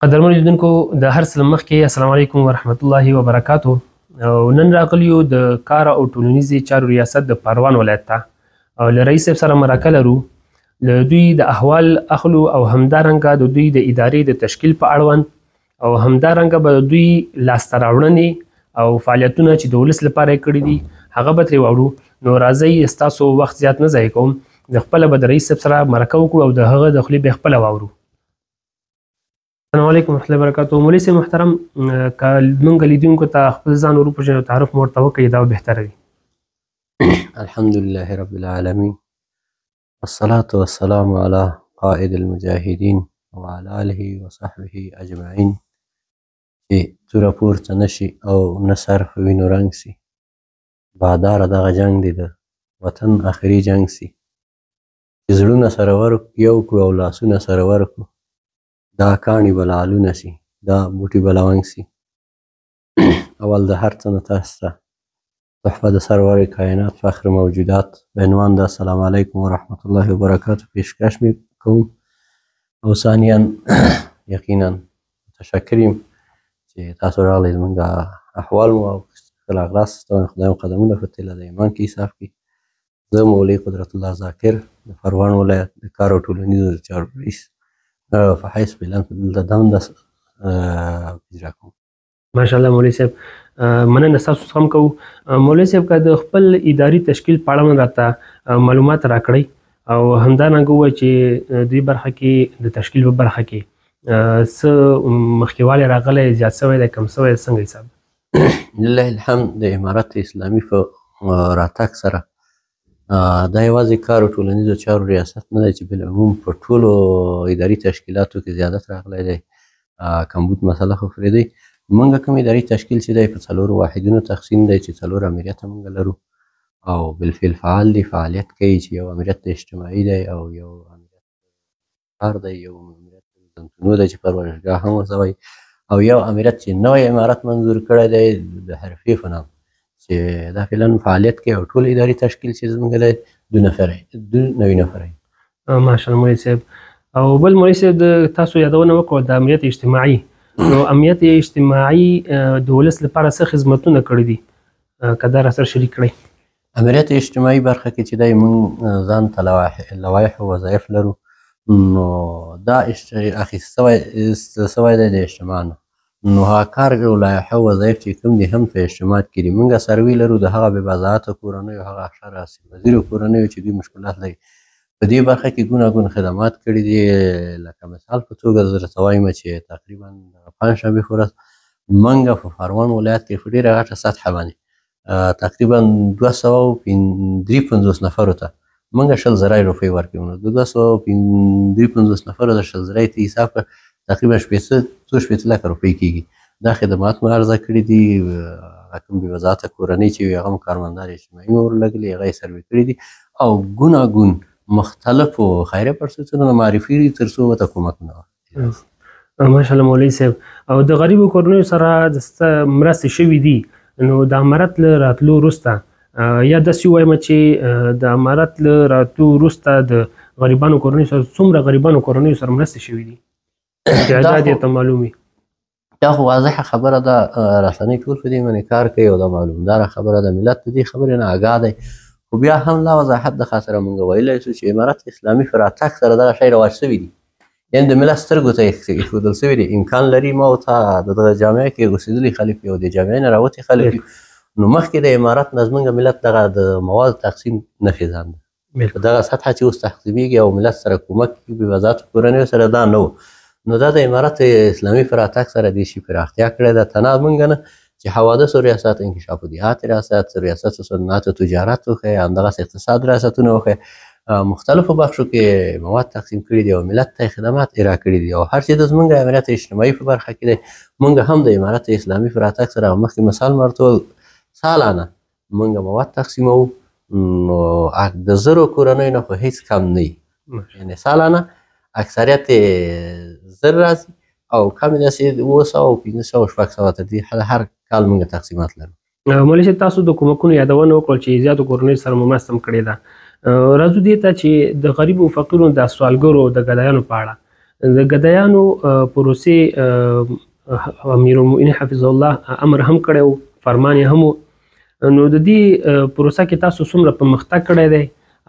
قدرمن لیدونکو د هر څه مخکې السلام علیکم ورحمت الله وبرکاته. نن راغلی یو د کار او ټولنیزې چارو ریاست د پروان ولایت ته او له رئیس صاحب سره مرکه لرو. له دوی د احوال اخلو او همدارنګه د دوی د ادارې د تشکیل په اړوند او همدارنګه به دوی لاسته راوړنې او فعالیتونه چې د ولس لپاره یې کړي دي هغه به ترې واورو. نو راځئ ستاسو وخت زیات نه ضایع کوم، د خپله به د رئیس صاحب سره مرکه وکړو او د هغه د خولې به یې خپله واورو. السلام علیکم ورحمۃ اللہ وبرکاتہ. مولوی صاحب محترم، که موږ لیدونکو ته خپل ځان ور وپېژنو او تعارف مو ورته وکړئ دا به بهتره وي. الحمدلله رب العالمین والصلاة والسلام على قائد المجاهدین وعلى آله وصحبه اجمعین. چې توره پورته نشي او نه سر په وینو رنګ سي، باداره دغه جنګ دی د وطن آخري جنګ سي. چې زړونه سره یو کړو او لاسونه سره ورکړو، دا کاڼي به لعلونه سي، دا بوټي به لونګ سي. اول د هر څه نه تاسو ته تحفه د سرور کائنات فخر موجودات به عنوان د السلام علیکم ورحمت الله وبرکاتو پیشکش کوم. او ثانیا یقینا متشکر یم چې تاسو راغلی زموږ احوال مو او خپل اغلاس خدای مو قدمونه په تله د ایمان کې حساب کړي. زه مولوی قدرت الله ذاکر د پروان ولایت د کار او ټولنیزو چارو رئیس په حیث فعلا دلته دنده اجرا کوم. ماشاءالله مولوی صاحب، مننه ستاسو څخه هم کوو. مولوی صاحب که د خپل اداري تشکیل په اړه راته معلومات راکړئ او همدارنګه ووایئ چې دې برخه کې د تشکیل په برخه کې څه مخکېوالی راغلی، زیات سوی دی، کم سوی دی، څنګه حساب؟ لله الحمد د امارت اسلامي په راتګ سره دا یوازې کار او ټولنیزو چارو ریاست نه دی چې بالعموم په ټولو اداري تشکیلاتو کې زیادت راغلی دی. کمبود مسله خو پرېږدئ، موږ کوم اداري تشکیل چې دی په څلورو واحدونو تقسیم دی چې څلور امریته موږ لرو او بالفعل فعال دی، فعالیت کوي. چې یو امریت اجتماعي دی او یو امریت کار دی، یو امریت زنتونو دی چې پرورشګاه هم ورته وایي، او یو امریت چې نوی امارت منظور کړی دی د حرفې په نام چې دا فعلا فعالیت کوي. او ټول اداري تشکیل چې زموږ دی دوه نوي نفره. ماشاءالله مولوی صاحب. او بل مولوی صاحب د تاسو یادونه وکړه د امنیت اجتماعي. نو امنیت اجتماعي د ولس لپاره څه خدمتونه کړي دي، که دا راسره شریک کړئ؟ امنیت اجتماعي برخه کې چې دی موږ ځان ته لوایح او وظایف لرو، نو دا اخیسته سوی دی د اجتماع نه. نو هغه کار او لایحه او وظایف چې کوم دي هم په اجتماعات کې دي. موږ سروي لرو د هغه بې وضاحته کورنیو، هغه اشرار وزیرو کورنیو چې دوی مشکلات لري. په دې برخه کې ګوناګون خدمات کړي دي. لکه مثال په توګه زه درته وایم چې تقریبا د پنجشنبې په ورځ موږ په پروان ولایت کې په ډېره غټه سطحه باندې تقریبا 253 نفرو ته موږ 20,000 روپۍ ورکوو. نو د 253 نفرو د 20,000 ته حساب کړه تقریبا 6 لکه روپۍ کېږي. دا خدمات مو عرضه کړي دي. کوم بې وضاحته کورنۍ چې وي هغه مو کارمندان اجتماعي مو ورلګلي، هغه یې سروي کړي دي او ګوناګون مختلفو خیریه بنسټونو معرفي دي تر څو ورته کومکونه وکړي. ماشاءالله مولوی صاحب. او د غریبو کورنیو سره د مرستې شوي دي، نو د امارت له راتلو وروسته یا داسې ووایم چې د امارت له راتلو وروسته د غریبانو کورنیو سره څومره غریبانو کورنیو سره مرستې شوي دي تعداد یې ته معلوم وي؟ دا خو واضحه خبره ده، رسنۍ ټول په دې باندې کار کوي او دا معلومداره خبره ده. ملت د دې خبرې نه آګاه دی. خو بیا هم لا وضاحت د خاطره موږ ویلی شو چې امارت اسلامي په راتګ سره دغه شی رواج شوي دي، یعنې د ملت سترګو ته ایښودل شوي دي. امکان لري ما او تا د دغه جامعه کې اوسېدلي خلک یو د جامعې نه راوتي خلک یو، نو مخکې د امارت نه زموږ ملت دغه د مواد تقسیم نه پیژانده. په دغه سطحه چې اوس تقسیمیږي او ملت سره کومک کوي بې وضاحته کورنیو سره دا نه و. نو دا د امارت اسلامي په راتګ سره دې شي پراختیا کړې ده. تنها موږ نه چې حوادثو ریاست، انکشاف الدیهات ریاست، ریاست صنعت و تجارت وښیي، همدغسې اقتصاد ریاستونه وښیي، مختلفو بخشو کې مواد تقسیم کړي دي او ملت ته خدمات ارائه کړي دي. او هر چې د زموږ امنیت اجتماعي په برخه کې دی، موږ هم د امارت اسلامي په راتګ سره مخکې مثال مرتول سالانه موږ مواد تقسیموو. نو د 1000 کورنیو نه خو هیڅ کم نه وي، یعنې سالانه اکثریت 1000 راځي او کم یې داسې 200 500 600 تر دې هر کال موږ تقسیمات لرو. مولوي صاحب، تاسو د کومکونو یادونه وکړل چې زیاتو کورنیو سره مو مرسته هم کړې ده. راځو دې ته چې د غریبو فقیرو د سوالګرو د ګدایانو په اړه د ګدایانو پروسې امیرالمؤمنین حفظ الله امر هم کړی فرمان یې هم. نو د دې پروسه کې تاسو څومره پرمختګ کړی دی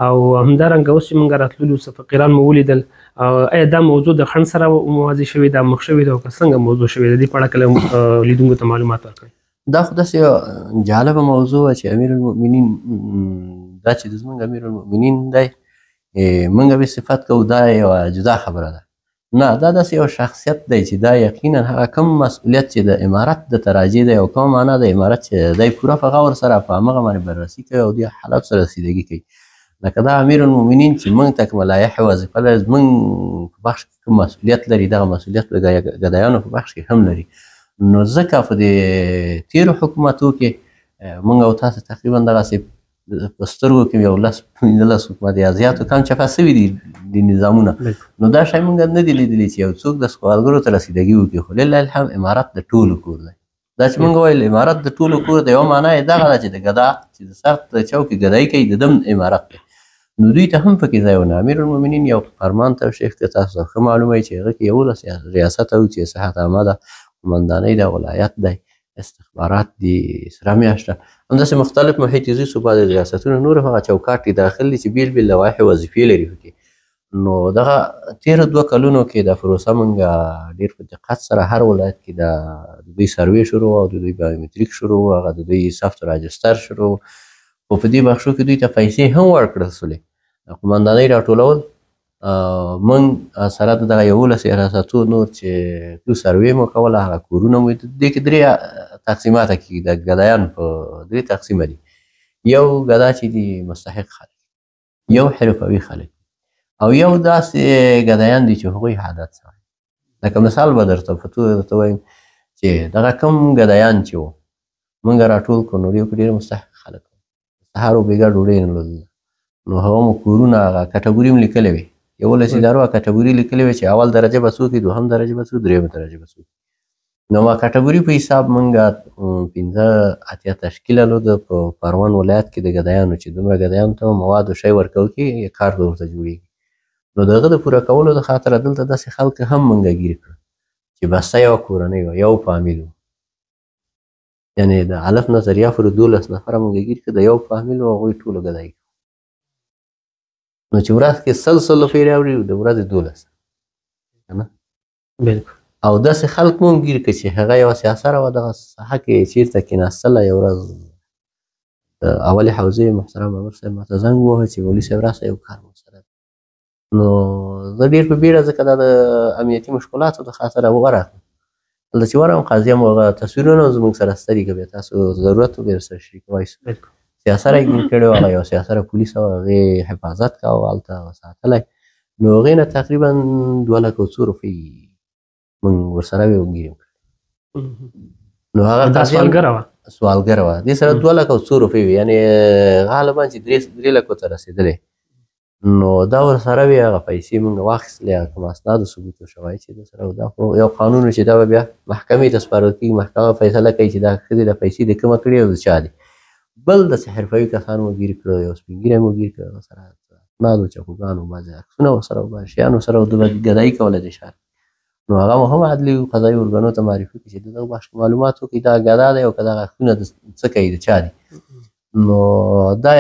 او همدارنګه اوس چې موږ راتللو څه فقیران مو ولیدل ایا دا موضوع د خنډ سره موازي شوې ده مخ شوې ده او که څنګه موضوع شوې ده دې په اړه کله لیدونکو ته معلومات ورکړئ. دا خو داسې جالبه موضوع وه چې امیرالمؤمنین دا چې د زموږ امیرالمؤمنین دی موږ به صفت کوو دا یوه جدا خبره ده. نه دا داسې یو شخصیت دی چې دا یقینا هغه کم مسؤلیت چې د امارت د تراجع دی او کومه معنا د امارت چې دی پوره په غور سره په همغه باندې بررسي کوي او دې حالاتو سره رسیدګي کوي. لکه دا امیرالمؤمنین چې موږ ته کومه لایحې وظیفه لري زموږ په بخش کې کوم مسؤلیت لري دغه مسؤلیت د ګدایانو په بخش کې هم لري. نو ځکه په دې تیرو حکومتو کې موږ او تاسو تقریبا دغسې په سترګو کې یو 10-15 حکومت یا زیاتو کم چپه سوي دي د نظامونه. نو دا شی موږ نه دي لیدلي چې یو څوک د سوالګرو ته رسیدګي وکړي. خو لله الحمد امارت د ټولو کور دی. دا چې موږ ویل امارت د ټولو کور دی یوه معنا یې دغه ده چې د ګدا چې د سر د چوکې ګدایي کوي د دم امارت دی. نو دوی ته هم پکې ځای ونه. امیرالمؤمنین یو فرمان توشیح کړ تاسو ته ښه معلومه وي چې هغه کې 11 ریاست او چې صحت عامه ده قمندانۍ ده ولایت دی استخبارات دي سره میاشته همداسې مختلف محیط زی صوبه د ریاستونو نور هغه چوکاټ کې داخل دي چې بیل بیل لوایحې وظیفې لري پکې. نو دغه تېرو 2 کلونو کې دا پروسه موږ ډېر په دقت سره هر ولایت کې د دوی سروې شروع او د دوی بایومتریک شروع هغه د دوی سافت راجستر شروع خو په دې بخشو کې دوی ته پیسې هم ورکړل سولې قمندانۍ راټولول موږ سره د دغه 11 ریاستو نور چې تو سروې مو کوله هغه کورونه مو دې کې 3 تقسیماته کېږي د ګدایانو په 3 تقسیمه دي. یو ګدا چې دي مستحق خلک یو حرفوي خلک او یو داسې ګدایان دي چې هغوی عادت سوی. لکه مثال به درته په توګه درته وایم چې دغه کم ګدایان چې وو موږ راټول کړو نو یو کې ډېر مستحق خلک سهار و بېګا ډوډۍ نه لرله نو هغه مو کورونه هغه کټګوري م لیکلی وې 11 ادارو کټګوري لیکلې وې چې اول درجه به څوک وي دوهم درجه به څوک درېیمه درجه به څوک. نو ما کټګوري په حساب موږ 15 تشکیله لرو د پروان ولایت کې د ګدایانو چې دومره ګدایانو ته مواد او شی ورکول کېږي کار به ورته جوړېږي. نو د هغه د پوره کولو د خاطره دلته داسې خلک هم موږ ګیر کړه چې بسته یوه کورنۍ وه یو فامیل و یعنې د الف نه تر یا پورې 12 نفره موږ ګیر کړه د یو فامیل و هغوی ټولو ګدایي نو چې ورځ کې 100 روپۍ راوړي د ورځې 12 که نه بالکل. او داسې خلک مو هم ګیر کړه چې هغه یوه سیاسره وه دغه ساحه کې چېرته کېناستله یو ورځ د اولې حوزې محترم امیر صاحب ماته زنګ ووهه چې مولي صاحب راسه یو کار ورسره نو زه ډېر په بیړه ځکه دا د امنیتي مشکلاتو د خاطره ورغلم. دلته چې ورغلم قاضي هم هغه تصویرونه زموږ سره ستري که بیا تاسو ضرورت و بیا سره شریکوای شو. سیاسره یې ګیر کړی و هغه یو سیاسره پولیس او هغې حفاظت کوه هلته هغه ساتلی نو هغې نه تقریبا 200,000 روپۍ موږ ورسره وې وګیریم کړی. نو هغه سوالګره وه دې سره 200,000 روپۍ وې یعنې غالبا چې 3 لکو ته رسېدلی. نو دا ورسره وې هغه پیسې موږ واخیستلې هغه کوم اسنادو ثبوت شوی چې درسره دا خو یو قانون چې دا به بیا محکمې ته سپارل کېږي محکمه فیصله کوي چې دا ښځې د پیسې د کومه کړي او د چا دي. بل داسې حرفوي کسان مو ګیر کړه یو سپین ږیری مو ګیر کړه هغه سره اسنادو چاپوګانو بعضې عکسونه ورسره وه شیانو سره ګدایي کوله د ښار نو هغه مو هم عدلي قضایي ارګانو ته معرفي کړي چې د دغه بخش معلومات وکړي دا ګدا دی او که دغه عکسونه څه کوي د چا دي. نو دا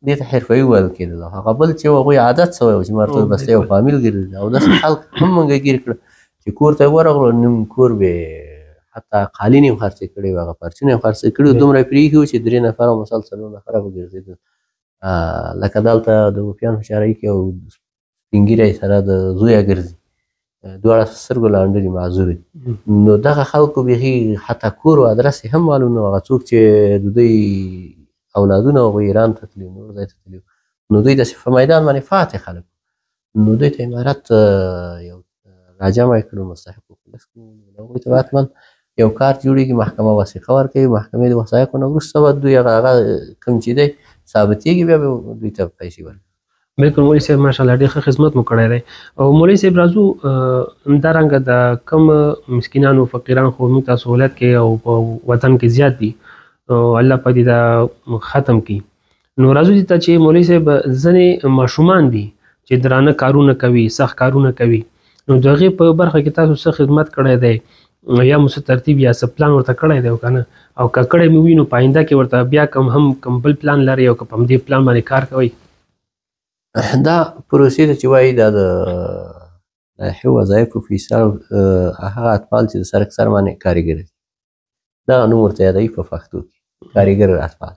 دې ته حرفوي ویل کېدل. هغه بل چې هغوی عادت سوی و چې مرته بسته یو فامیل ګرځېدل او داسې خلک هم موږ ګیر کړه چې کور ته یې ورغلو نیم کور به حتی قالین یې هم خرڅې کړی وو هغه پرچون یې هم خرڅې کړي وو دومره یې پرېښي وو چې 3 نفره مثال 4 نفره به ګرځېدل. لکه دلته د وفیان هوښیارۍ کې یو سپین ږیری سره د زویه ګرځي دواړه سترګو لانډري معذور دي. نو دغه خلکو بیخي حتی کور او ادرس یې هم معلوم نه و. هغه څوک چې د دوی اولادونه هغوی ایران ته تللي نور ځای ته تللي نو دوی داسې په میدان باندې فاتح خلک نو دوی ته امارت یو راجمع یې کړو مستحقو پولیس هغوی ته حتما یو کار جوړېږي محکمه وثیقه ورکوي محکمې د وثایقو نه وروسته به دوی هغه کوم چې دی ثابتېږي بیا به دوی ته پیسې ورکوي. بالکل مولوي صاحب ماشاءالله ډېر ښه خدمت مو کړی دی. او مولوي صاحب راځو همدارنګه د کم مسکینانو فقیران خو موږ تاسو ولایت کې او په وطن کې زیات دي او الله پاک دې دا ختم کړي. نو راځو دې ته چې مولوي صاحب ځینې ماشومان دي چې درانه کارونه کوي سخت کارونه کوي نو د هغې په برخه کې تاسو څه خدمت کړی دی یا مو څه ترتیب یا څه پلان ورته کړی دی که نه او که کړی مې وي نو په آینده کې ورته بیا کوم بل پلان لرئ او که په همدې پلان باندې کار کوئ؟ دا پروسې ته چې وایي دا د لایحې وظایفو فیصل هغه اطفال چې د سر اکثر باندې کارګر دي دغه نوم ورته یادوي په پښتو کې کارګر اطفال.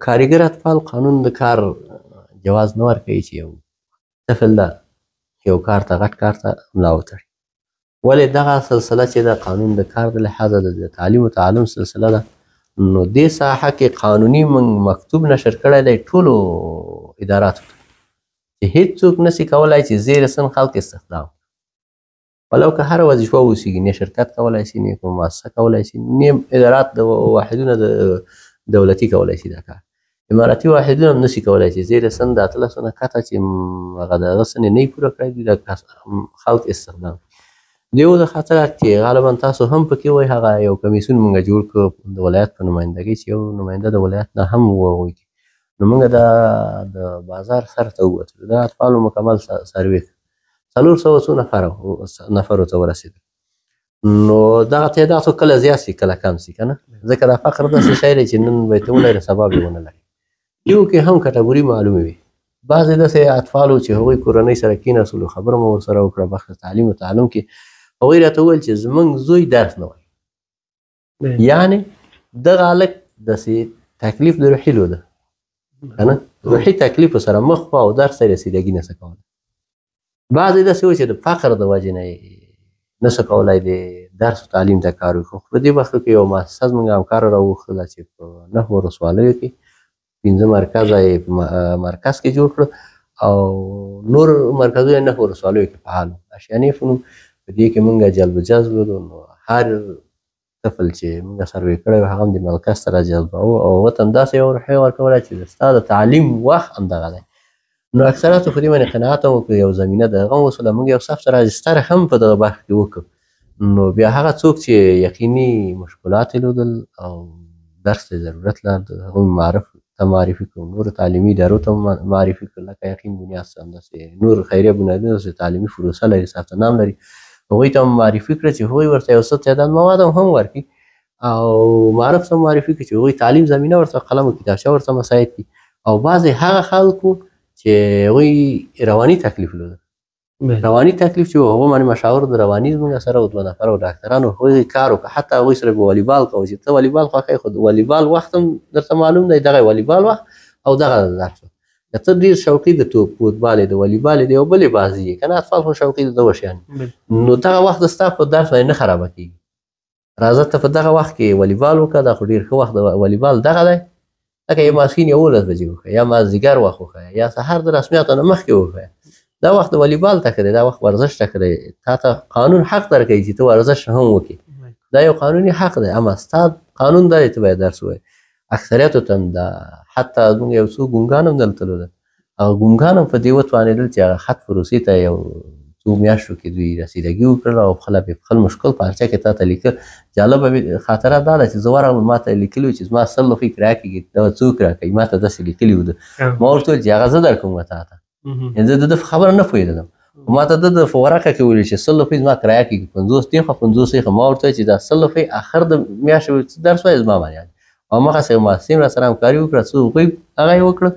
کارګر اطفال قانون د کار جواز نه ورکوي چې یو طفل ده یو کار ته غټ کار ته ملا وتړي. ولې دغه سلسله چې د قانون د کار د لحاظه د تعلیم و تعلم سلسله ده نو دې ساحه کې قانوني مکتوب نشر کړی دی ټولو اداراتو ته چې هیڅوک نسي کولای چې زیر سن خلق استخدام ولو که هر وظیفه اوسیږي نه شرکت کولای شي نه کوم مؤسسه کولای شي نه ادارات د واحدونه د دولتي کولای شي دا کار. اماراتي واحدونه هم نشي کولای چې زیر سن د 18 نه کته چې هغه د هغه سن نه پوره کړی دي د خلق استخدام دیو د خاطر چې غالبا تاسو هم پکې وای هغه یو کمیسیون مونږ جوړ کړ د ولایت په نمایندګۍ چې یو نماینده د ولایت نه هم ووي نو مونږ د بازار سره ته ووتلو د اطفالو مکمل سروې 400 نفرو ته ورسېدل نو دغه تعداد خو کله زیات شي کله کم شي که نه ځکه دا فقر داسې شی دی چې نن به یې ته ولرې سبا به یې ونه لرې. یو کې هم کټګوري معلومې وي بعضې داسې اطفالو چې هغوی کورنۍ سره کېناستلو خبره مو ورسره وکړه بخت تعلیم و تعلم کې هغوی راته وویل چې زموږ زوی درس نه وایي یعنې دغه هلک داسې تکلیف د روحي ده که نه روحي تکلیفو سره مخ په او درس ته یې رسیدګي نسه کولی. بعضې داسې وایي چې د فقر د وجې نه یې نسه کولی د درس و تعلیم ته کار وکړو. په دې وخت کې یو مؤسسه زموږ همکاره راوغوښتله چې په 9 ولسوالیو کې 15 مرکز یې په مرکز کې جوړ کړه او نور مرکزونه 9 ولسوالیو کې فعال وو. اشیانې فنون په دې کې مونږ جلب و جذب نو هر طفل چې مونږ سروې کړی و هغه هم د مرکز ته راجذبوو او هغه ته هم داسې یو روحیه ورکوله چې ستا د تعلیم وخت همدغه دی. نو اکثراتو په دې باندې قناعت هم وکړو یو زمینه د هغه هم وسوله مونږ یو ثبت راجستر هم په دغه برخه کې وکړو نو بیا هغه څوک چې یقیني مشکلات یې لودل او درس ته ضرورت لرل د هغوی معرف ته معرفي کړو نورو تعلیمي ادارو ته معرفي کړو لکه یقین بنیاد همداسې نور خیریه بنیادونه چې تعلیمي پروسه لري ثبت نام لري هغوی ته معرفي کړه چې هغوی ورته یو څه تعداد مواد هم ورکړي او معرف ته معرفي کړي چې هغوی تعلیم زمینه ورته قلم و کتابچه ورته مساعد کړي او بعضې هغه خلکو چې هغوی رواني تکلیف لري رواني تکلیف چې هغه باندې مشاور د رواني زموږ سره او 2 نفر او ډاکټرانو هغوی کار وکړه حتی هغوی سره به والیبال کوو چې ته والیبال خوښوې خو د والیبال وخت هم درته معلوم دی دغه والیبال وخت او دغه درس که ته ډېر شوقي د فوټبال یې د والیبال یې د یو بلې بازي یې که نه اطفال خو شوقي د دغو شیانو نو دغه وخت ستا په درس باندې نه خرابه کېږي راځه ته په دغه وخت کې والیبال وکړه دا خو ډېر ښه وخت د والیبال دغه دی لکه یا ماسپښین 11 بجې وښیه یا مازدیګر وخت وښیه یا سهار د رسمیاتو نه مخکې وښیه دا وخت د والیبال ته ښه دی دا وخت ورزش ته ښه دی تا ته قانون حق درکوي چې ته ورزش هم وکړې دا یو قانوني حق دی اما ستا قانون دا دی ته باید درس ووایې اکثریتو ته هم دا حتی زموږ یو څو ګونګان هم دلته لودل هغه ګونګان هم په دې وتوانېدل چې هغه خط پروسې ته یو څو میاشتو کې دوی رسیدګي وکړله او خپله په خپل مشکل پارچه کې تا ته لیکه جالبه خاطره دا ده چې زه ورغلم ما ته لیکلي وو چې زما 100 روپۍ کرایه کېږي دا څوک راکوي ما ته داسې لیکلي وو ما ورته وویل چې هغه زه درکوم تا ته زه د خبره نه پوهېدلم ما ته د په ورقه کې ویلي چې 100 روپۍ زما کرایه کېږي 50 دی خو 50 یې خو ما ورته ویل چې دا 100 روپۍ اخر د میاشتې درس وایي زما باندې او مغسې یو محصلین را سره همکاري وکړه څه هغوی هغه یې وکړه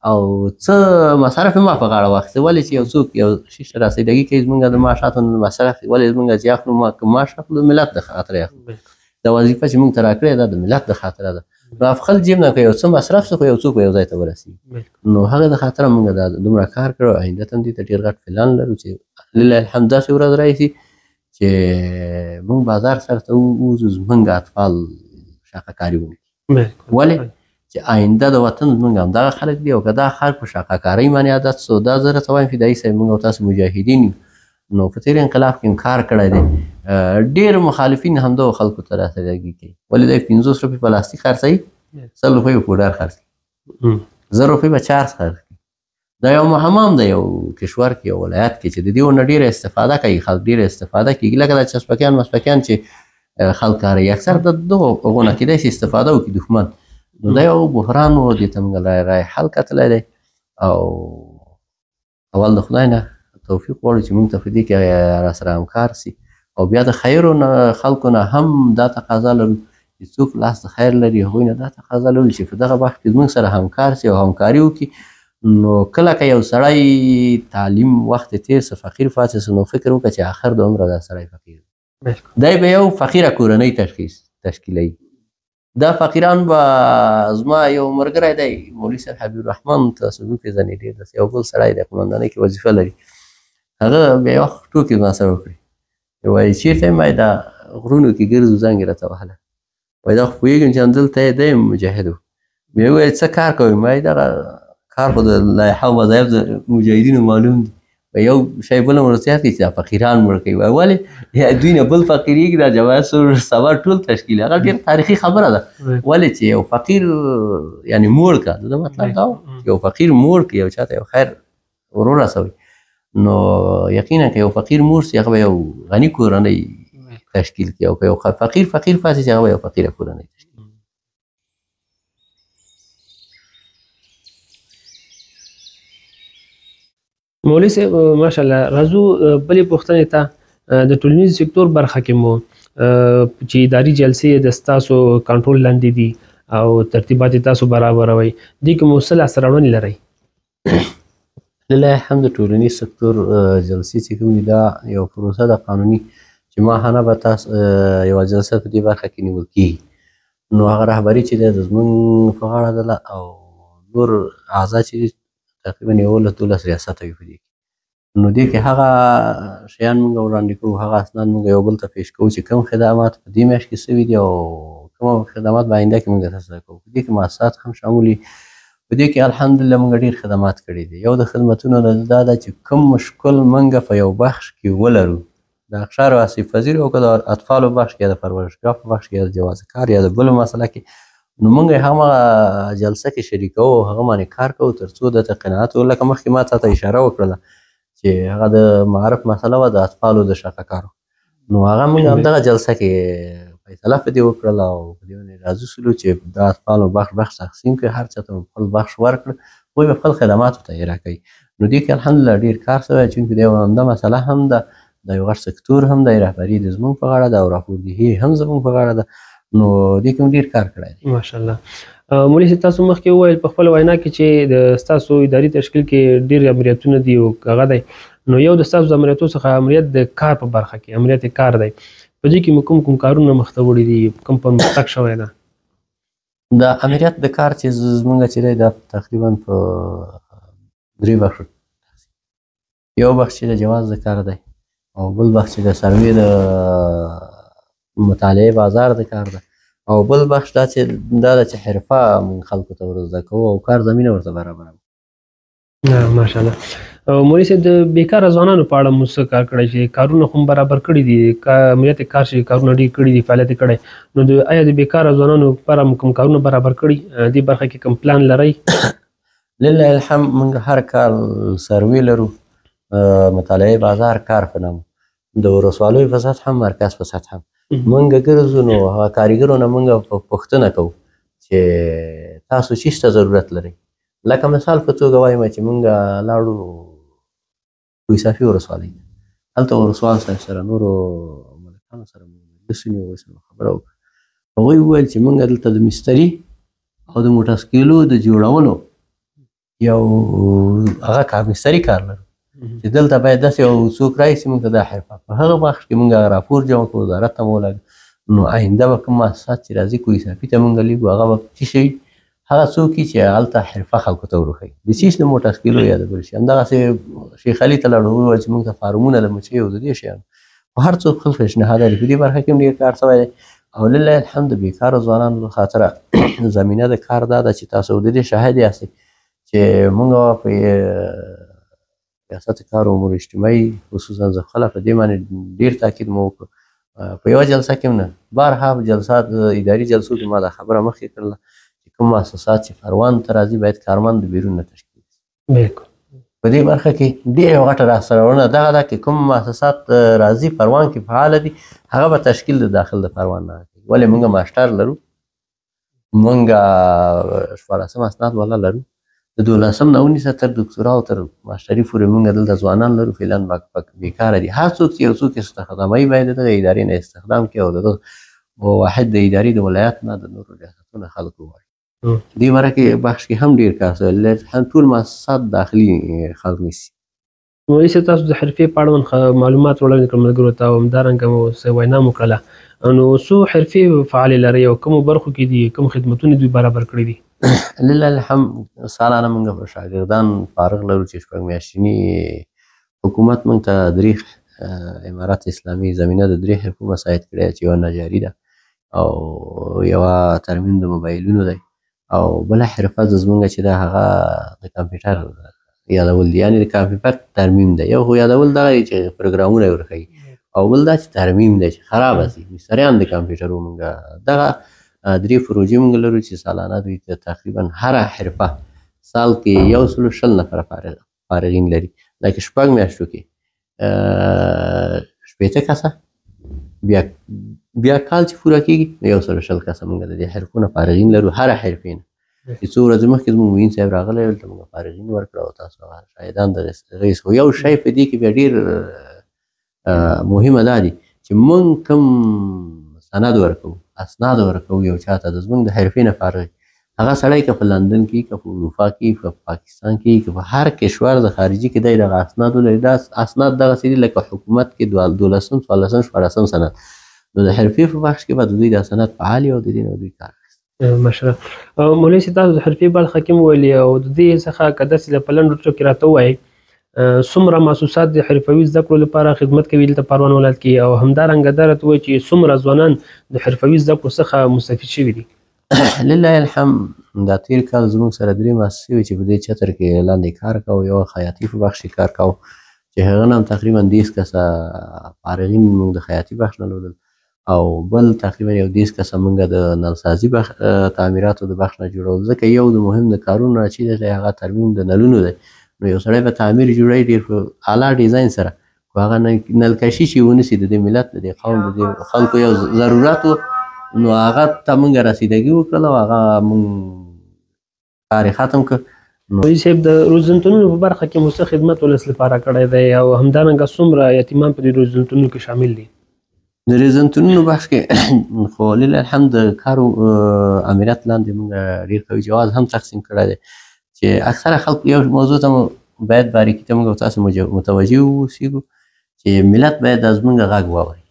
او څه مصرف ما په غاړه واخیستې ولې چې یو څوک یو شي رسیدګي کوي زموږ د معاشاتو مصرف ولې زموږ چې اخلو ما که معاش اخلو د ملت د خاطره اخلو دا وظیفه چې موږ ته راکړې ده د ملت د خاطره ده نو افخل جیب نه که یو څه مصرف څه خو یو څوک یو ځای ته ورسېږي نو هغه د خاطره موږ دا دومره کار کړو آینده ته هم دې ته ډېر غټ پلان لرو چې لله الحمد داسې ورځ راشي چې موږ بازار سره ته ووځو زموږ اطفال شاقه کاري ونکړي ولې چې آینده د وطن زموږ همدغه خلک دي او که دا خلک په شاقه کارۍ باندې عادت سو دا زه راته وایم فدایي صاحب موږ او تاسو مجاهدین یو نو په تېر انقلاب کې کار کړی دی ډېر مخالفین همدغو خلکو ته راسره کوي ولې دی 50 روپۍ پلاستیک خرڅوي 100 روپۍ به پوډر خرڅوي 100 روپۍ به چارج خرڅوي دا یو حمام دی یو کشور کې یو ولایت کې چې د دې نه ډېره استفاده کوي خلک ډېره استفاده کوي لکه دا چسپکیان مسپکیان چې خلک کاروي اکثر د دغو هغو نه کېدای شي استفاده وکړي دښمن نو دا یو بحران و دې ته موږ رای حل کتلی دی او اول د خدای نه توفیق غواړو چې موږ ته په دې کې راسره همکار سي او بیا د خیرو نه خلکو نه هم دا تقاضا لرو چې څوک لاس د خیر لري هغوی نه دا تقاضا لرو چې په دغه وخت کې موږ سره همکار سي او همکاري وکړي. نو کله که یو سړی تعلیم وخت تېر څه فقیر پاتې څه نو فکر وکړه چې آخر د عمره دا سړی فقیر دی به یو فقیره کورنۍ تشکیلوي. دا فقیران به زما یو ملګری دی مولوي صاحب حبیب الرحمن تاسو وپېژنئ ډېر داسې یو بل سړی دی قمندانۍ کې وظیفه لري. هغه بیا یو وخت ټوکې زما سره وکړې وایي چېرته یم دا غرونو کې ګرځو زنګ یې راته وهلی وایي دا خو پوهېږم چې همدلته یې دی مجاهد و. بیا وویل څه کار کوئ؟ ما دغه کار خو د لایحه او وظایف د مجاهدینو معلوم دي. یو شی بل هم ورته یاد کړي چې دا فقیران مړ کوي. وایي ولې دوی نه بل فقیرېږي دا جواهر سوار ټول تشکیل هغه ډېر تاریخي خبره ده. ولې چې یو فقیر یعنې موړ که د مطلب دا یو فقیر موړ کړي یو چاته یو خیر ورورسوي نو یقینا که یو فقیر موړ سي هغه به یو غني کورنۍ تشکیل کړي او که یو فقیر پاتې سي هغه به یو فقیره کورنۍ تشکیل. مولوي صاحب ماشاءالله راځو بلې پوښتنې ته د ټولنیز سکتور برخه کې مو چې اداري جلسې د ستاسو کنټرول لاندې دي او ترتیبات تاسو برابروي دې کې مو څه لاسته راوړنې لرئ؟ لله الحمد ټولنیز سکتور جلسې چې کوم دي دا یو پروسه ده قانوني چې ماهانه به تاسو یوه جلسه په دې برخه کې نیول کېږي. نو هغه رهبري چې دی د زموږ په غاړه ده او نور اعضا چې دي تقریبا 11 ریاسته وي په دې کې. نو دې کې هغه شیان موږ وړاندې کوو هغه اسناد موږ یو بل ته پیش کوو چې کوم خدمات په دې میاشت کې سوي دي او کوم خدمات په آینده کې موږ ترسره کوو. په دې کې مؤسسات هم شامل دي. په دې کې الحمدلله موږ ډېر خدمات کړي دي. یو د خدمتونو نه دا ده چې کوم مشکل موږ په یو بخش کې ولرو د اقشار او آسیب پذیرو او که د اطفالو بخش کې یا د پرورشګاه په بخش کې یا د جواز کار یا د بلو مسله کې نو موږ همغه جلسه کې شریکوو او هغه باندې کار کوو تر څو درته قناعت لکه مخکې ما تاته اشاره وکړله چې هغه د معرف مسله وه د اطفالو د شاقه کارو نو هغه موږ همدغه جلسه کې فیصله په دې وکړله او په دې باندې راضي شولو چې د اطفالو بخش تقسیم کړي هر چاته خپل بخش ورکړه هغوی به خپل خدماتو ته اجرا کوي. نو دې کې الحمدلله ډېر کار شوی چونکې د یو عمده مسله هم ده د یو غټ سکتور هم دی رهبري د زموږ په غاړه ده او راپوردهي هم زموږ په غاړه ده. نو دې کې ډېر کار کړی دی ماشاءالله. مولوي صاحب تاسو مخکې وویل په خپله وینا کې چې د ستاسو اداري تشکیل کې ډېر امریتونه دي او هغه دی نو یو د ستاسو د امریتو څخه امریت د کار په برخه کې امریت کار دی په دې کې مو کوم کارونه مخته وړي دي کوم پرمختګ شوی ده؟ د امریت د کار چې زموږ چې دی دا تقریبا په 3 بخشو یو بخش چې د جواز د کار دی او بل بخش چې د سروې د مطالعې بازار د کار ده او بل بخش دا ده چې حرفه موږ خلکو ته ور زده کوو او کار زمینه ورته برابروو. ماشاءالله. مولوي صاحب د بیکاره ځوانانو په اړه مو څه کار کړی چې کارونه خو برابر کړي دي امریت کار چې کارونه ډېر کړي دي فعالیت یې کړی نو آیا د بیکاره ځوانانو لپاره مو کوم کارونه برابر کړي دې برخه کې کوم پلان لرئ؟ لله الحمد موږ هر کال سروې لرو مطالعې بازار کار په نامه د ولسوالیو په سطحه هم مرکز په سطحه هم موږ ګرځو نو هغه کارګرو نه موږ پوښتنه کوو چې تاسو څه ته ضرورت لرئ. لکه مثال په توګه وایم چې موږ لاړو کوهستافي ولسوالۍ هلته ولسوال صاحب سره نورو ملکانو سره مجلس ونیو هغوی سره خبره وکړه هغوی وویل چې موږ دلته د مستري او د موټر سکیلو د جوړولو یو هغه کار مستري کار لرو چې دلته باید داسې یو څوک راشي موږ ته دا حرفه په هغه بخش کې موږ راپور جمع کړو وزارت ته مو ولګو نو آینده به کوم مؤسسات چې راځي کوهستافي ته موږ لیږو هغه به څه شي هغه څوک چې هلته حرفه خلکو ته وروښیي د څیز د موټر سکیلو یا د بل شي همدغسې شیخ علي ته لاړو وویل چې موږ ته فارمونه د مچیو او د دې شیانو خو هر څوک خپل پیشنهاد لري په دې برخه کې هم ډېر کار شوی دی او لله الحمد د بیکاره ځوانانو خاطره زمینه د کار دا ده چې تاسو د دې شاهد یاستئ چې موږ په ریاست کار امور اجتماعي خصوصا زه خپله په دې باندې ډېر تاکید مو وکړ په یوه جلسه کې هم نه بارها جلسات اداري جلسو کې ما دا خبره مخکې کړله چې کوم مؤسسات چې پروان ته راځي باید کارمند د بیرون نه تشکیل شي. بالکل په دې برخه کې ډېره یوه غټه لاسته راوړنه دغه ده چې کوم مؤسسات راځي پروان کې فعاله دي هغه به تشکیل د داخل د پروان نه کوي. ولې موږ ماسټر لرو موږ 14 اسناد والا لرو د 12 نه 19 تر دکتورا او تر ماستري پورې موږ دلته ځوانان لرو فعلا بیکاره دي. هر څوک چې یو څوک استخداموي باید دغه ادارې نه استخدام کړي او دغه واحد د ادارې د ولایت نه د نورو ریاستونو خلک وغواړي. دې باره کې بخش کې هم ډېر کار شوی، ټول مؤسسات داخلي خلک نیسي. مولوي صاحب تاسو د حرفې په اړوند معلومات وړاندې کړل ملګرو ته او همدارنګه مو څه وینا مو کړله. نو څو حرفې فعالې لرئ او کومو برخو کې دي کوم خدمتونه دوی برابر کړي دي؟ لله الحمد سالانه موږ به شاګردان فارغ لرو چې شپږ میاشتني حکومت موږ ته درې امارت اسلامي زمینه د درې حرفو مساعد کړی چې یوه نجاري ده او یوه ترمیم د موبایلونو دی او بله حرفه زموږ چې ده هغه د کمپیوټر یادول دي، یعنې د کمپیوټر ترمیم دی. یو خو یادول دغه چې پروګرامونه یې ورښیي او بل دا چې ترمیم دی چې خرابه سي مستریان د کمپیوټر موږ دغه درې پروژې موږ لرو چې سالانه دوی ته تقریبا هره حرفه سال کې 120 نفره فارغین لري، لکه شپږ میاشتو کې 80 کسه، بیا کال چې پوره کېږي 120 کسه موږ د دې حرفو نه فارغین لرو. هره حرفې نه چې څو ورځې مخکې زموږ معین صاحب راغلی دلته موږ فارغین ورکړه او تاسو هغه شاهدان د غیس. خو یو شی په دې کې بیا ډېر مهمه دا دي چې موږ کوم سند ورکوو، اسناد ورکوو یو چاته د زموږ د حرفې نه فارغ هغه سړی که په لندن کې که په اروپا کې که په پاکستان کې که په هر کشور د خارجي کې دی دغه اسناد ولري. دا اسناد دغسې دي لکه حکومت کې 12 14 14 سند، نو د حرفې په بخش کې به د دوی دا سند فعال او د دې نه دوی کار اخیستی. ماشاءالله. مولوي صاحب تاسو د حرفې برخه کې مو ویلي او د دې څخه که داسې په لنډو ټکو کې راته ووایئ څومره محسوسات د حرفوي زده کړو لپاره خدمت کوي دلته پروان ولایت کې او همدارنګه دا راته ووایئ چې څومره ځوانان د حرفوي زده کړو څخه مستفید شوي دي؟ لله الحمد دا تیر کال زموږ سره 3 مؤسسې وې چې په دې چتر کې لاندې کار کوو. یو خیاطي په بخش کې کار کوو چې هغه نه هم تقریبا 10 کسه فارغین موږ د خیاطي بخش نه لرل او بل تقریبا یو 10 کسه موږ د نلسازي تعمیراتو د بخش نه جوړول، ځکه یو د مهم د کارونو نه چې دی هغه ترمیم د نلونو دی. نو یو سړی به تعمیر جوړوي ډېر په اعلی ډیزاین سره، خو هغه نلکشي چې ونیسي د دې ملت د دې قوم د دې خلکو یو ضرورت و، نو هغه ته موږ رسیدګي وکړله او هغه موږ کار یې ختم کړ. مولوي صاحب د روزنتونونو په برخه کې مو څه خدمت ولس لپاره کړی دی او همدارنګه څومره یتیمان په دې روزنتونونو کې شامل دي؟ د روزنتونونو بخش کې خو لله الحمد د کارو امریت لاندې موږ ډېر قوي جواز هم تقسیم کړی دی چې اکثره خلک یو موضوع ته باید باریکي ته موږ تاسو متوجه اوسېږو چې ملت باید د زموږ غږ واوري.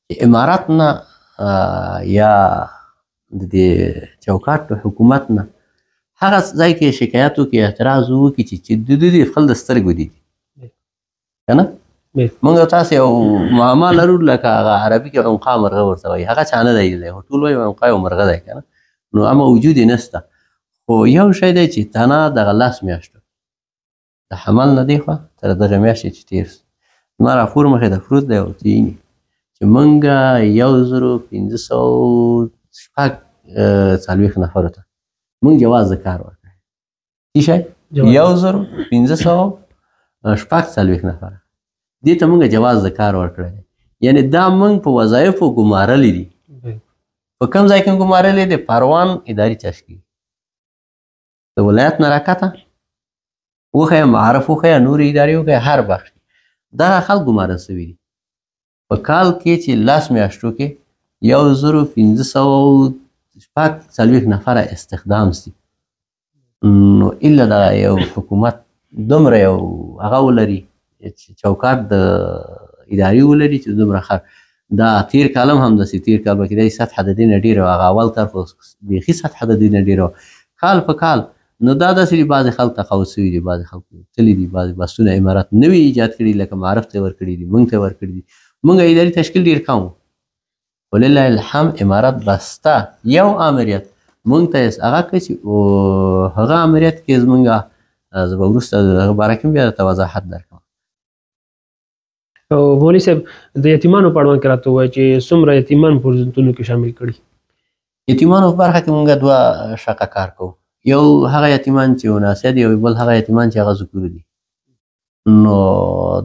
چې امارات نه یا د دې چوکاټ حکومت نه هغه ځای کې شکایت وکړي، اعتراض وکړي چې د دوی خپل د سترګو دي که نه. موږ تاسو یو معما لرو لکه هغه عربي کې عنقا مرغه ورته وایي، هغه چا نه دی لیدلی، ټول وایي عنقا یو مرغه دی که نه، نو اما وجود یې نشته. خو یو شی دی چې تنه دغه 10 میاشتو د حمل نه دی خوا تر دغه میاشتې چې تېر سو زما راپور مخې ته پروت دی او تېني چې موږ 1540 نفرو ته موږ جواز د کار ورکړی. څه شی 1540 نفره دې ته موږ جواز د کار ورکړی دی، یعنې دا موږ په وظایفو ګمارلی دي. په کوم ځای کې ګمارلی دی؟ پروان اداري تشکیل د ولایت نه راکته وښیه، معارف وښیه، نورې ادارې وښیه، هر بخش دغه خلک ګمارل سوي دي. په کال کې چې 10 میاشتو کې 1540 نفره استخدام سي، نو الا دا یو حکومت دومره یو هغه ولري چوکاټ د ادارې ولري چې دومره خر دا تیر کالم هم داسې تیر کال به کېدای سطح د دې نه ډېره وه، هغه اول کال خو بیخي سطح د دې نه ډېره وه. کال په کال نو دا داسې دي، بعضې خلک تقاعد سوي دي، بعضې خلک تللي دي، بعضې بسونه امارات نوي ایجاد کړي لکه معارف ته یې ورکړي دي، موږ ته یې ورکړي دي. موږ اداري تشکیل ډېر کم و، ولله الحمد امارات بسته یو امریت موږ ته یې هغه کړی چې هغه امریت کې زموږ زه به وروسته د هغه باره کې بیا درته وضاحت درکړم. او مولوي صاحب د یتیمانو په اړوند کې راته ووایه چې څومره یتیمان په روزنتونو کې شامل کړي؟ یتیمانو په برخه کې موږ 2 شقه کار کوو. یو هغه یتیمان چې وناسیا دي او بل هغه یتیمان چې هغه ذکور دي، نو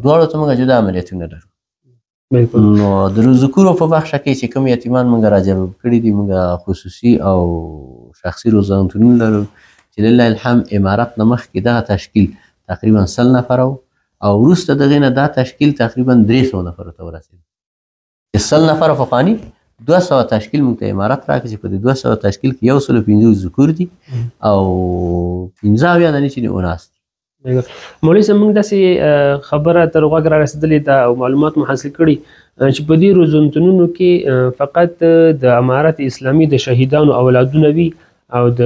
دواړو ته موږ جدا عملیاتونه لرو. نو د ذکورو په بخشه کې چې کوم یتیمان موږ راجلب کړي دي، موږ خصوصي او شخصي روزنتونونه لرو چې چې لله الحمد امارت نه مخکې دغه تشکیل تقریبا 100 نفره و او وروسته د هغې نه دا تشکیل تقریبا 300 نفرو ته ورسېد چې 100 نفره پخواني 200 تشکیل موږ ته امارت راکړي چې په دې 200 تشکیل کې 150 ذکور دي او 15 دانې چې دي اناث دي. مولوي صاحب موږ داسې خبره تر غوږ را رسېدلې ده او معلومات مو حاصل کړي چې په دې روزنتونونو کې فقط د امارت اسلامي د شهیدانو اولادونه وي او د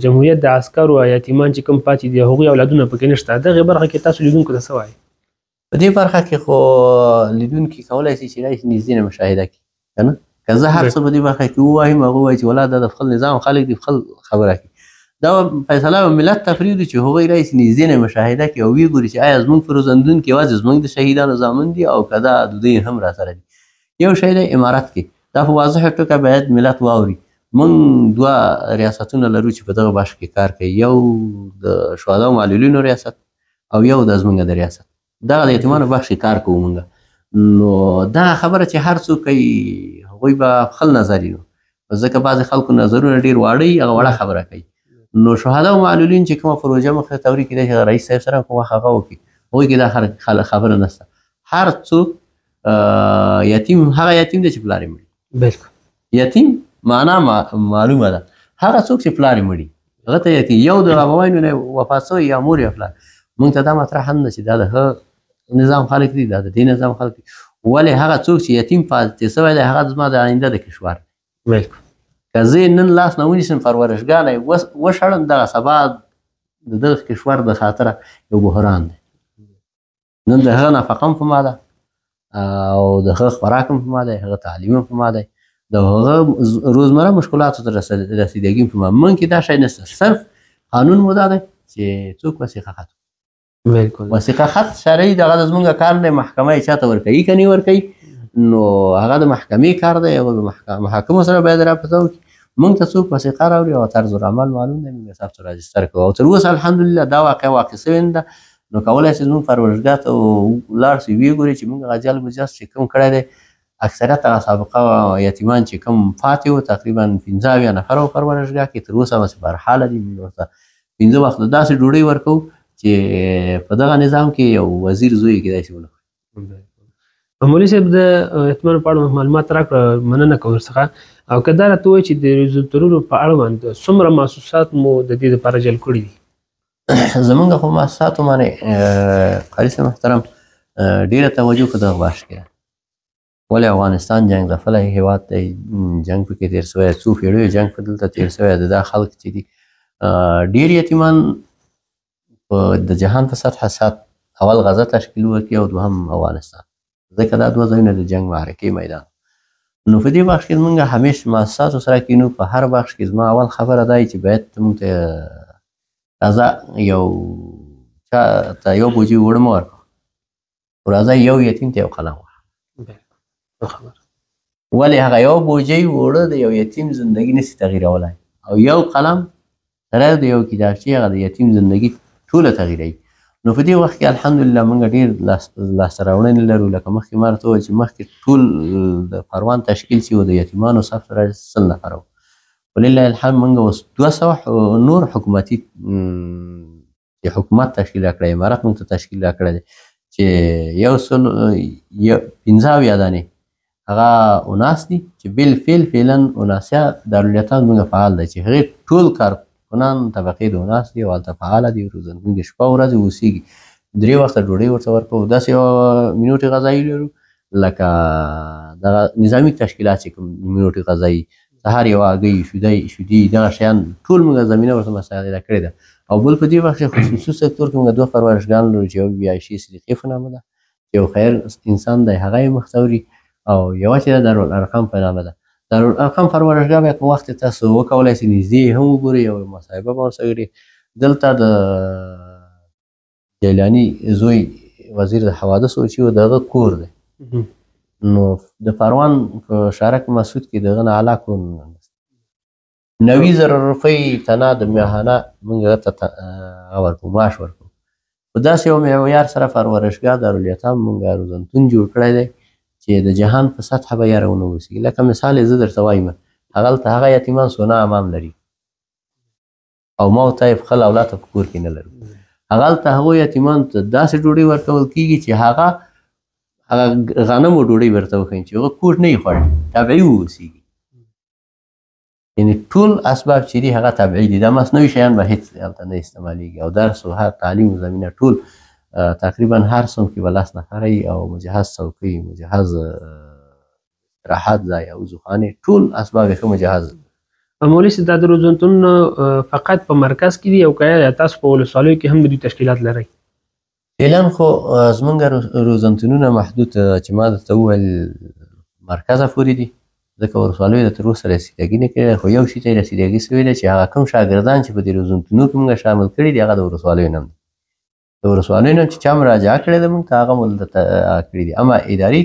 جمهوریت د عسکرو او یتیمان چې کوم پاتې دي هغوی اولادونه پکې نشته. دغې برخه کې تاسو لیدونکو ته څه وایي؟ په دې برخه کې خو لیدونکي کولی شي چې راشي نږدې نه مشاهده کړي که نه که زه هر څه په دې برخه کې ووایم هغوی وایي چې والله دا د خپل نظام خلک دي خپل خبره کوي. دا فیصله ملت ته پرېږدو چې هغوی راشي نږدې نه مشاهده کړي او ویې ګوري چې آیا زموږ په روزندون کې یوازې زموږ د شهیدانو زامن دي او که دا د دوی هم راسره دي. یو شی دی امارت کې دا په واضحه ټوکه باید ملت واوري. موږ 2 ریاستونه لرو چې په دغه بخش کې کار کوي، یو د شهداو معلولینو ریاست او یو د زموږ د ریاست. دغه د یتیمانو بخش کې کار کوو موږ. نو دا خبره چې هر څوک کوي هغوی به خپل نظر وي ځکه بعضې خلکو نظرونه ډېر واړه وي هغه وړه خبره کوي. نو شهداو معلولین چې کومه پروژه مخې ته وړي کېدای شي رئیس صاحب سره کوم وخت هغه وکړي هغوی کې دا خبره نشته. هر څوک یتیم هغه یتیم دی چې پلار یې مړي. بالکل یتیم معنا معلومه ده هغه څوک چې پلار یې مړي هغه ته یتیم. یو د ابوینو نه وفات شوی یا مور یا پلار موږ ته دا مطرح هم ده چې دا د نظام خلک دي دا د دې نظام خلک دي ولې هغه څوک چې یتیم پاتې شوی دی هغه زما د آینده د کشور. بالکل که زه نن لاس نه ونیسم پرورشګانه وشړم دغه سبا د دغه کشور د خاطره یو بحران دی. نن د هغه نفقه هم په ما ده او د هغه خوراک هم په ما دی هغه تعلیم هم په ما دی د هغه روزمره مشکلاتو ته رسیدګي هم په ما. من کې دا شی نشته صرف قانون مو دا دی چې څوک وثیقه خط بالکل وثیقه خط شرعي دغه د زمونږ کار دی محکمه یې چاته ورکوي که نه ورکوي نو هغه د محکمې کار دی او د محاکمو سره باید رابطه وکړي. موږ ته څوک وثیقه راوړي او طرز العمل معلوم دی موږ ثبت راجستر کوو او تر اوسه الحمدلله دا واقع شوې نه ده. نو کولی شي زموږ پرورشګاه ته ولاړ شي ویې ګوري چې موږ هغه جال مجاز چې کوم کړی دی اکثریت هغه سابقه یتیمان چې کوم پاتې وو تقریبا 15 نفره وو پرورشګاه کې تر اوسه همسې برحاله دي. موږ ورته 15 وخته داسې ډوډۍ ورکوو چې په دغه نظام کې یو وزیر زوی کېدای شي ونه خوري. مولوي صاحب د یتیمانو په اړه معلومات راکړه مننه کوم ورڅخه او که دا راته ووایي چې د روزنتونونو په اړه باندې څومره محسوسات مو د دې دپاره جلب کړي دي؟ زمونږ خو محسوساتو باندې قاري صاحب محترم ډېره توجه په دغه بخش کې ده ولې افغانستان جنګ ځپلی هېواد دی جنګ پکې تېر شوی څو پېړیو جنګ په دلته تېر شوی د دا خلک چې دي ډېر یتیمان د جهان په سطحه اول غزه تشکیل ورکړي او دوهم افغانستان ځکه دا 2 ځایونه د جنګ معرکې میدان. نو په دې بخش کې موږ همیش مؤسساتو سره کینو په هر بخش کې زما اول خبره دا چې باید موږ ته راځه یو چا ته یو بوجي وړ مه ورکړو راځه یو یتیم ته یو قلم ولې هغه یو بوجۍ وړه د یو یتیم زندگی نشي تغییرولی او یو قلم سره د یو کتابچې هغه د یتیم زندگی ټوله تغییروي. نو په دې وخت کې الحمدلله موږ ډېر لاسته راوړنې لرو لکه مخکې ما درته وویل چې مخکې ټول د پروان تشکیل چې و د یتیمانو صف سره 100 نفره وو ولله الحمد موږ اوس 200 نور حکومتي حکومت تشکیل راکړی امارت موږ ته تشکیل راکړی دی چې 115 دانې هغه اناس دي چې بالفعل فعلا اناسیا دارالایتام موږ فعال دی چې هغې ټول کارکنان طبقې د اناس دي او هلته فعاله دي روزنتون کې شپه ورځې اوسېږي 3 وخته ډوډۍ ورته ورکوو داسې یوه منوټې غذایي لرو لکه دغه نظامي تشکیلات چې کوم منوټې غذایي سهار یوه هګۍ شیدې دغه شیان ټول موږ زمینه ورته مساعده کړې ده. او بل په دې وخت کې خصوصي سکتور کې موږ 2 پرورشګان لرو چې یو بي عایشې صدیقې په نامه ده یو خیر انسان دی هغه یې مخته وړي او یوه چې ده دارالارقام په نامه ده. دارالارقام پرورشګاه به په وخت تاسو وکولی شئ نږدې هم وګورئ او مصاحبه به ورسره وکړئ. دلته د جیلاني زوی وزیر د حوادثو چې و د هغه کور دی نو د پروان په شارک مسعود کې دغه نه اعلی کورونه 90,000 روپۍ تنه د میهانه موږ هغه ته ورکوو معاش ورکوو. په داسې یو معیار سره پرورشګاه دارالایتام موږ روزنتون جوړ کړی دی چې د جهان په سطحه به یاره ونه اوسېږي. لکه مثال یې زه درته وایم هغلته هغه یتیمان سونا امام لري او ما ورته یې خپل اولاد ته په کور کې نه لرو. هغلته هغو یتیمانو ته داسې ډوډۍ ورکول کېږي چې هغه غنمو ډوډۍ ورته وښیي چې هغه کوټ نه وي خوړلی، طبیعي واوسېږي. یعنې ټول اسباب چې دي هغه طبیعي دي. دا مصنوعي شیان به هېڅ هلته نه استعمالېږي. او درس و هر تعلیم و زمینه ټول تقریبا هر صنف کې به 10 نفره وي او مجهز څوکۍ، مجهز راحت ځای او وضوخانې، ټول اسباب یې ښه مجهز. مولوي صاحب دا د روزنتونونه فقط په مرکز کې دي او که تاسو په ولسوالیو کې هم د دوی تشکیلات لرئ؟ فعلا خو زمونږ روزنتونونه محدود چې ما درته وویل مرکزه پورې دي، ځکه ولسوالیو تر اوسه رسیدګي نه کړې. خو یو شي ته یې رسیدګي سوې ده چې هغه کوم شاګردان چې په دې روزنتونو کې مونږ شامل کړي دي هغه د ولسوالیو نه دي. د ولسوالیو نه چې چا مراجعه کړې ده مونږ ته هغه مو دلته کړي دي، اما اداري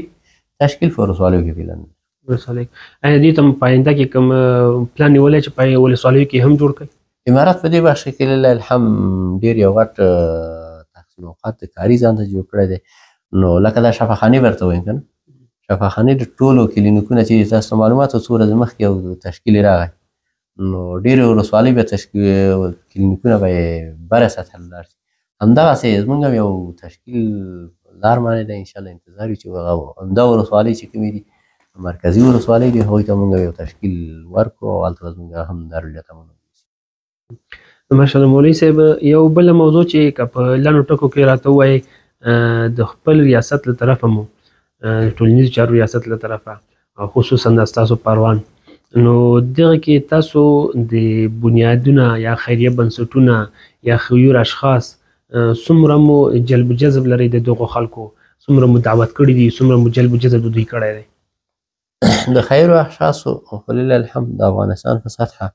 تشکیل په ولسوالیو کې فعلا ولسوالۍ. آیا دوی ته په آینده کې کوم پلان نیولی چې په ولسوالیو کې هم جوړ کړئ؟ امارات په دې برخه کې لله الحمد ډېر یو غټ تقسیم اوقات د کاري ځان ته جوړ کړی دی. نو لکه دا شفاخانې ورته وایم که نه، شفاخانې د ټولو کلینیکونه چې تاسو ته معلومات څو ورځې مخکې یو تشکیل یې راغی، نو ډېرې ولسوالۍ به کلینیکونه به یې بره سطحه ته لاړ شي. همدغسې زمونږ هم یو تشکیل لار باندې دی، انشاءالله انتظار وي چې همدا ولسوالۍ چې کومې دي مرکزي ولسوالۍ دي هغوی ته مونږ یو تشکیل ورکړو او هلته به زمونږ هم دارالایتمونه. ماشاءالله مولوي صاحب، یو بله موضوع چې که په لنډو ټکو کې راته ووایئ د خپل ریاست له طرفه مو ټولنیزو چارو ریاست له طرفه او خصوصا د ستاسو پروان، نو دغه کې تاسو د بنیادونه یا خیریه بنسټونه یا خیور اشخاص څومره مو جلب جذب لرئ د دغو خلکو، څومره مو دعوت کړي دي، څومره مو جلب جذب د دوی کړی دی؟ د خیرو اشخاصو فلله الحمد د افغانستان په سطحه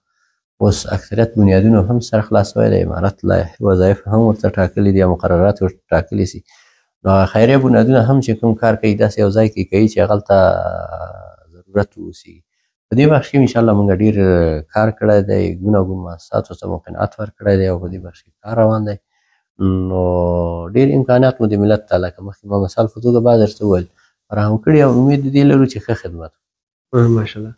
اوس اکثریت بنیادونه هم سره خلاص شوی دی. امارت لایحې وظایف هم ورته ټاکلي دي او مقررات ورته ټاکلي سي. نو خیریه بنیادونه هم چې کوم کار کوي داسې یو ځای کې کوي چې هغلته ضرورت واوسي. په دې بخش کې انشاءالله مونږ ډېر کار کړی دی، ګوناګون مؤسساتو ته مو قناعت ورکړی دی او په دې بخش کې کار روان دی. نو ډېر امکانات مو د ملت ته لکه مخکې ما مثال په توګه بعد درته وویل فراهم کړي او امید د دې لرو چې ښه خدمت. ماشاءالله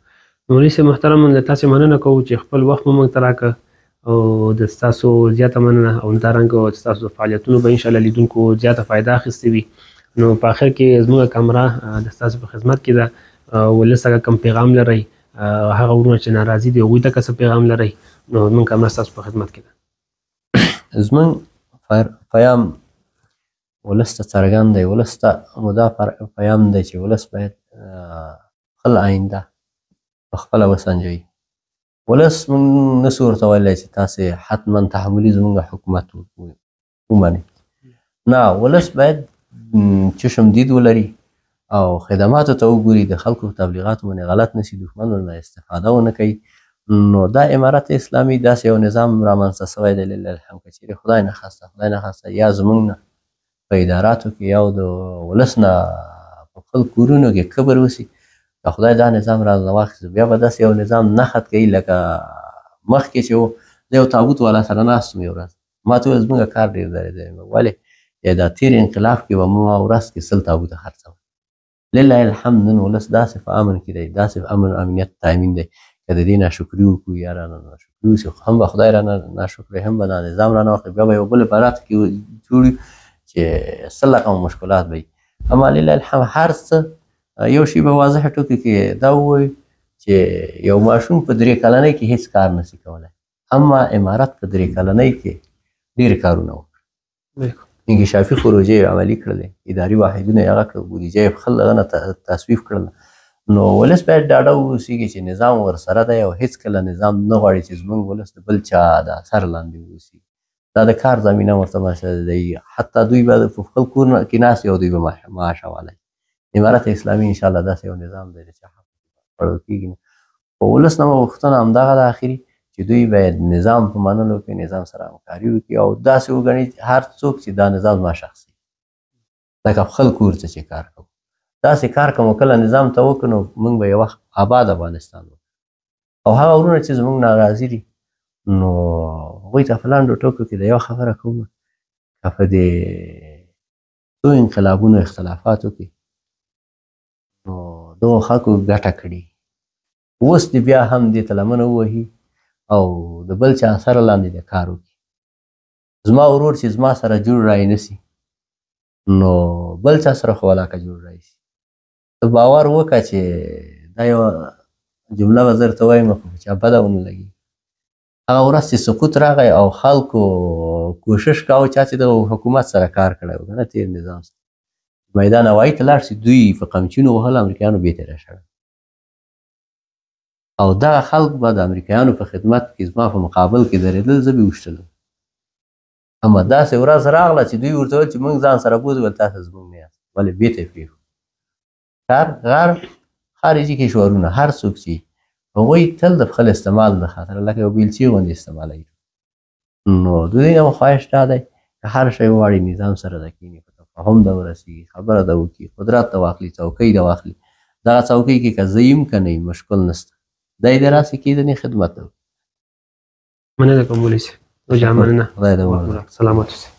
مولوي صاحب محترم، له تاسې مننه کوو چې خپل وخت مو موږ ته راکړه او د ستاسو زیاته مننه او همدارنګه ستاسو د فعالیتونو به انشاءالله لیدونکو زیاته فایده اخیستې وي. نو په آخر کې زموږ کامره د ستاسو په خدمت کې ده. ولس ته کوم پیغام لرئ، هغه وروڼه چې ناراضي دي هغوی ته که څه پیغام لرئ، نو زموږ کامره ستاسو په خدمت کې ده. زموږ پیام ولس ته څرګند دی، ولس ته مو دا پیام دی چې ولس باید خپل آینده په خپله وسنجوي. ولس موږ نسو ورته ویلی چې تاسې حتما تحملي زموږ حکومت ومنئ، نه، ولس باید چشم دید ولري او خدماتو ته وګوري، د خلکو تبلیغاتو باندې غلط نشي، دښمن ورنه استفاده ونه کوي. نو دا امارت اسلامي داسې یو نظام رامنځته سوی دی لله الحمد که چیرې خدای نخواسته یا زموږ نه په اداراتو کې یا د ولس نه په خپل کورونو کې کبر وسي، که خدای دا نظام رانه واخیست بیا به داسې یو نظام نښت کوي لکه مخکې چې و. زه یو تابوت والا سره ناست وم یو ورځ، ما ته وویل زموږ کار ډېر درېدلی، ولې دا تېر انقلاب کې به ما ورځ کې 100 تابوته خرڅول. لله الحمد نن ولس داسې په امن کې دی، داسې امن امنیت تامین دی که د دې ناشکري وکړو یا رانه ناشکري وسي، هم به خدای رانه ناشکری هم به دا نظام رانه واخلي، بیا به یو بل عبارات کې جوړي چې 100 رقم مشکلات به وي. اما لله الحمد هر څه یو شی به واضح ټکي کې دا ووایو چې یو ماشوم په 3 کلنۍ کې هیڅ کار نشي کولی، اما امارت په 3 کلنۍ کې ډېر کارونه وکړل، انکشافي پروژې عملي کړلې، اداري واحدونه یې هغه کړل، بودیجه یې خپل هغه نه تصویب کړل. نو ولس باید ډاډه واوسېږي چې نظام ورسره دی او هېڅکله نظام نه غواړي چې زموږ ولس د بل چا د اثر لاندې واوسي. دا د کار زمینه ورته مسله دی، حتی دوی به په خپل کور کې ناست وي او دوی به معاش والی. امارت اسلامي انشاءالله داسې یو نظام دی چې خوړل کېږي نه. خو ولس نه مو غوښتنه همدغه ده اخري چې دوی باید نظام په منلو کې نظام سره همکاري وکړي او داسې وګڼي هر څوک چې دا نظام زما شخصي لکه خپل کور ته چې کار کوو، داسې کار که مو کله نظام ته وکړو نو موږ به یو وخت آباد افغانستان وکړو. او هغه وروڼه چې زموږ ناراضي دي نو هغوی ته په لنډو ټکو کې د یوه خبره کوم که په دې څو انقلابونو اختلافاتو کې نو دغو خلکو ګټه کړې، اوس دې بیا هم دې ته لمنه ووهي او د بل چا سره لاندې د کار وکړي. زما ورور چې زما سره جوړ رای نسی نو بل چا سره خو ولاکه جوړ رای شي. ته باور وکړه چې دا یوه جمله به زه درته وایم خو په چا بده ونه لګي. هغه ورځ چې سقوط راغی او خلکو کوشش کاوه چا چې د حکومت سره کار کړی و که نه تېر نظام سره میدان هوایي ته لاړ شي دوی په قمچینو وهل امریکایانو بېرته راشړل او دغه خلک به د امریکایانو په خدمت کې زما په مقابل کې درېدل زه به یې وشتلم. اما داسې ورځ راغله چې دوی ورته ویل چې موږ ځان سره بوځو ول تاسو زموږ نه یاست ولې بېرته یې پرېښو. غر خارجي کشورونه هر څوک چې هغوی تل د خپل استعمال د خاطر لکه یو بیلچې غوندې استعمالوي. نو د دوی نه مو خواهش دا دی که هر شی وغواړي نظام سره د کښېني په تفاهم د ورسېږي خبره د وکړي قدرت د واخلي څوکۍ د واخلي. دغه څوکۍ کې که زه یم که نه یم مشکل نشته دی دې راسې کېدنې خدمت ته مننه کوم ولې سي. مننه. خدای دې ومنه. سلامت اوسئ.